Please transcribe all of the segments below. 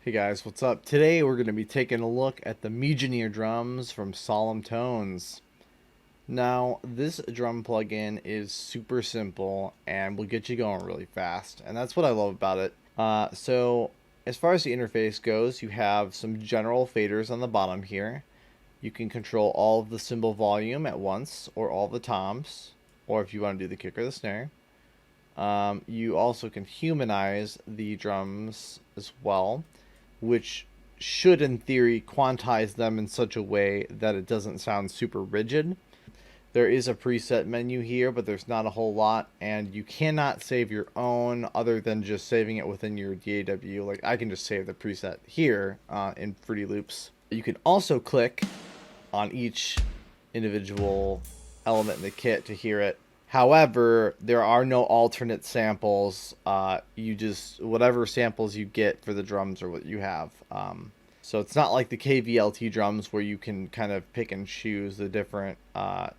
Hey guys, what's up? Today we're going to be taking a look at the Mjölnir Drums from Solemn Tones. Now, this drum plugin is super simple and will get you going really fast, and that's what I love about it. So, as far as the interface goes, you have some general faders on the bottom here. You can control all of the cymbal volume at once, or all the toms, or if you want to do the kick or the snare. You also can humanize the drums as well, which should, in theory, quantize them in such a way that it doesn't sound super rigid. There is a preset menu here, but there's not a whole lot, and you cannot save your own other than just saving it within your DAW. Like, I can just save the preset here in Fruity Loops. You can also click on each individual element in the kit to hear it. However, there are no alternate samples. You just, whatever samples you get for the drums are what you have. So it's not like the KVLT drums where you can kind of pick and choose the different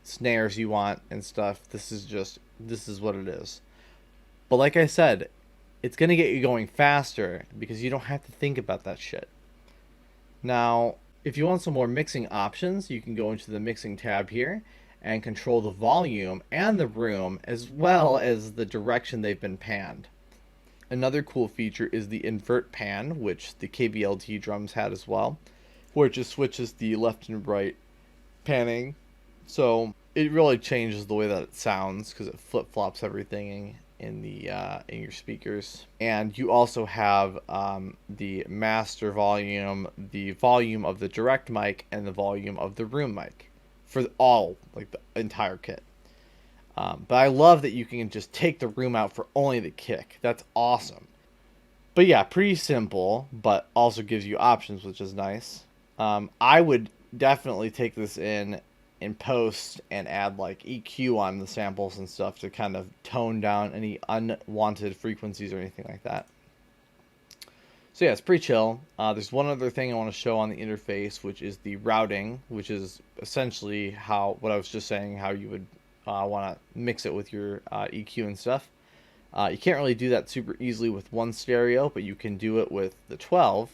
snares you want and stuff. This is what it is. But like I said, it's going to get you going faster because you don't have to think about that shit. Now, if you want some more mixing options, you can go into the mixing tab here and control the volume and the room as well as the direction they've been panned. Another cool feature is the invert pan, which the KVLT drums had as well, where it just switches the left and right panning. So it really changes the way that it sounds because it flip-flops everything in your speakers. And you also have the master volume, the volume of the direct mic, and the volume of the room mic for all, like the entire kit. But I love that you can just take the room out for only the kick. That's awesome. But yeah, pretty simple, but also gives you options, which is nice. I would definitely take this in post and add like EQ on the samples and stuff to kind of tone down any unwanted frequencies or anything like that. So yeah, it's pretty chill. There's one other thing I want to show on the interface, which is the routing, which is essentially what I was just saying, how you would want to mix it with your EQ and stuff. You can't really do that super easily with one stereo, but you can do it with the 12.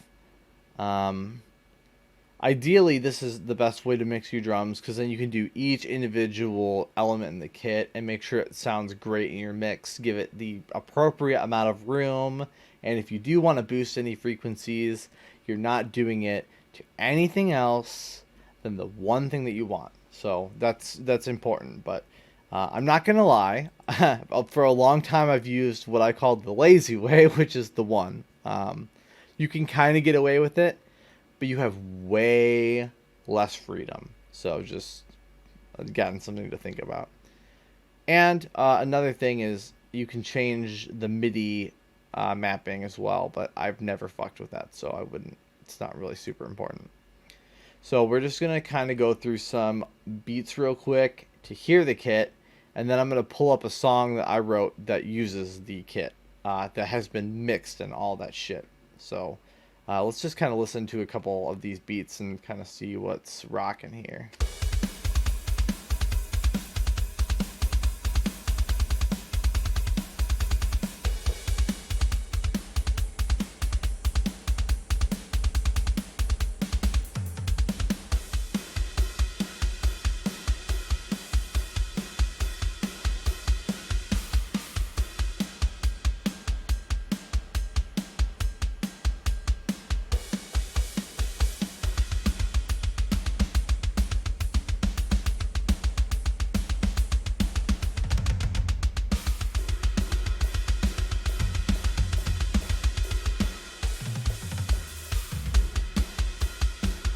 Ideally, this is the best way to mix your drums because then you can do each individual element in the kit and make sure it sounds great in your mix. Give it the appropriate amount of room, and if you do want to boost any frequencies, you're not doing it to anything else than the one thing that you want. So that's important, but I'm not going to lie. For a long time, I've used what I called the lazy way, which is the one. You can kind of get away with it, but you have way less freedom. So just, again, something to think about. And another thing is you can change the MIDI mapping as well, but I've never fucked with that, so I wouldn't. It's not really super important. So we're just going to kind of go through some beats real quick to hear the kit, and then I'm going to pull up a song that I wrote that uses the kit, that has been mixed and all that shit. So let's just kind of listen to a couple of these beats and kind of see what's rocking here.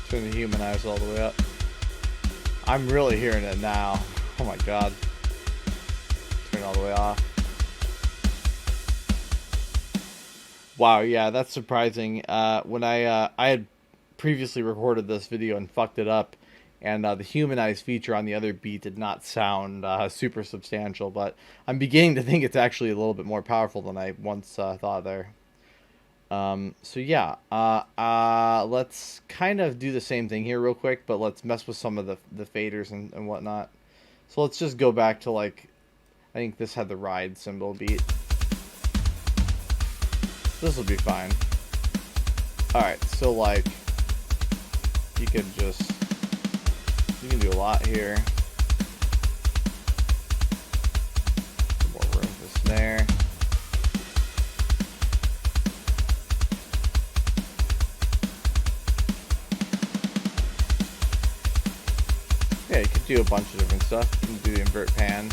Turn the humanize all the way up. I'm really hearing it now. Oh my god. Turn it all the way off. Wow, yeah, that's surprising. When I had previously recorded this video and fucked it up, and the humanize feature on the other beat did not sound super substantial, but I'm beginning to think it's actually a little bit more powerful than I once thought there. So yeah, let's kind of do the same thing here real quick, but let's mess with some of the faders and whatnot. So let's just go back to, like, I think this had the ride cymbal beat. This will be fine. Alright, so like, you can do a lot here. Some more room for snare. Yeah, you could do a bunch of different stuff. You can do the invert pan,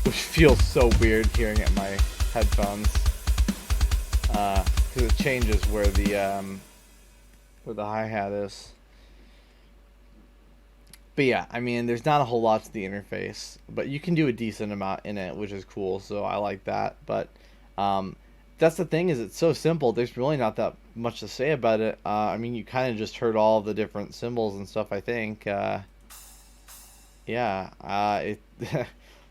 which feels so weird hearing it in my headphones. Because it changes where the hi-hat is. But yeah, I mean, there's not a whole lot to the interface, but you can do a decent amount in it, which is cool, so I like that. But that's the thing, is it's so simple, there's really not that much to say about it. I mean, you kind of just heard all the different symbols and stuff, I think. Yeah, it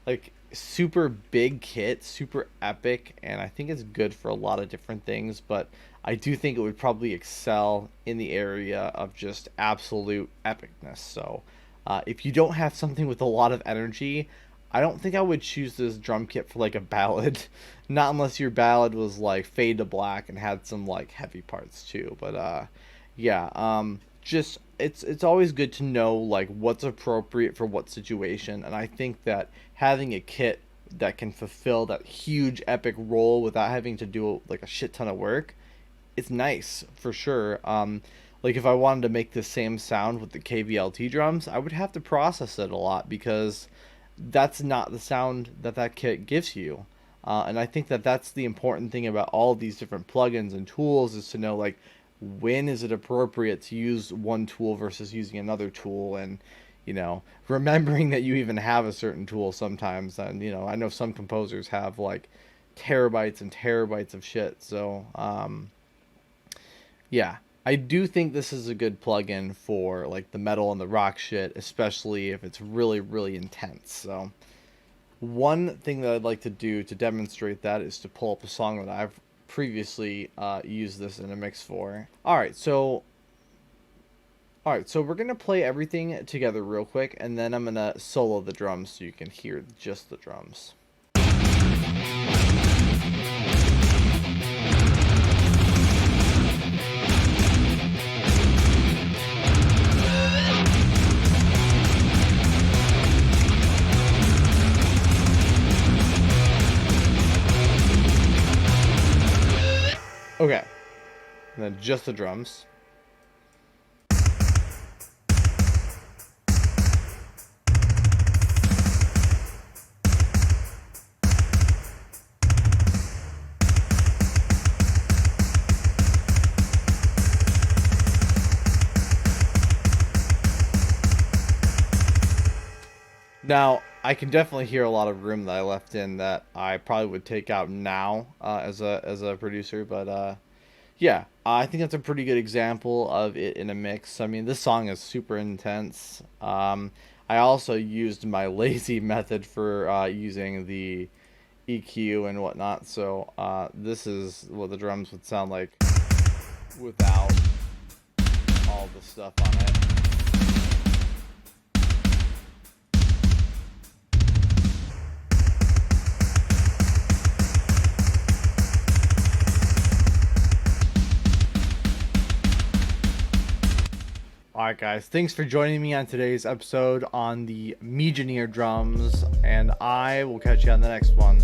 like super big kit, super epic, and I think it's good for a lot of different things, but I do think it would probably excel in the area of just absolute epicness. So, if you don't have something with a lot of energy, I don't think I would choose this drum kit for like a ballad. Not unless your ballad was like fade to black and had some like heavy parts too. But yeah, just it's always good to know like what's appropriate for what situation, and I think that having a kit that can fulfill that huge epic role without having to do like a shit ton of work, it's nice for sure. Like if I wanted to make the same sound with the KVLT drums, I would have to process it a lot because that's not the sound that that kit gives you. And I think that that's the important thing about all of these different plugins and tools, is to know like when is it appropriate to use one tool versus using another tool, and remembering that you even have a certain tool sometimes. And I know some composers have like terabytes and terabytes of shit, so yeah, I do think this is a good plugin for like the metal and the rock shit, especially if it's really, really intense. So one thing that I'd like to do to demonstrate that is to pull up a song that I've previously used this in a mix for. Alright, so we're going to play everything together real quick, and then I'm going to solo the drums so you can hear just the drums. Okay, and then just the drums. Now, I can definitely hear a lot of room that I left in that I probably would take out now as a producer, but yeah, I think that's a pretty good example of it in a mix. I mean, this song is super intense. I also used my lazy method for using the EQ and whatnot, so this is what the drums would sound like without all the stuff on it. Alright guys, thanks for joining me on today's episode on the Mjölnir Drums, and I will catch you on the next one.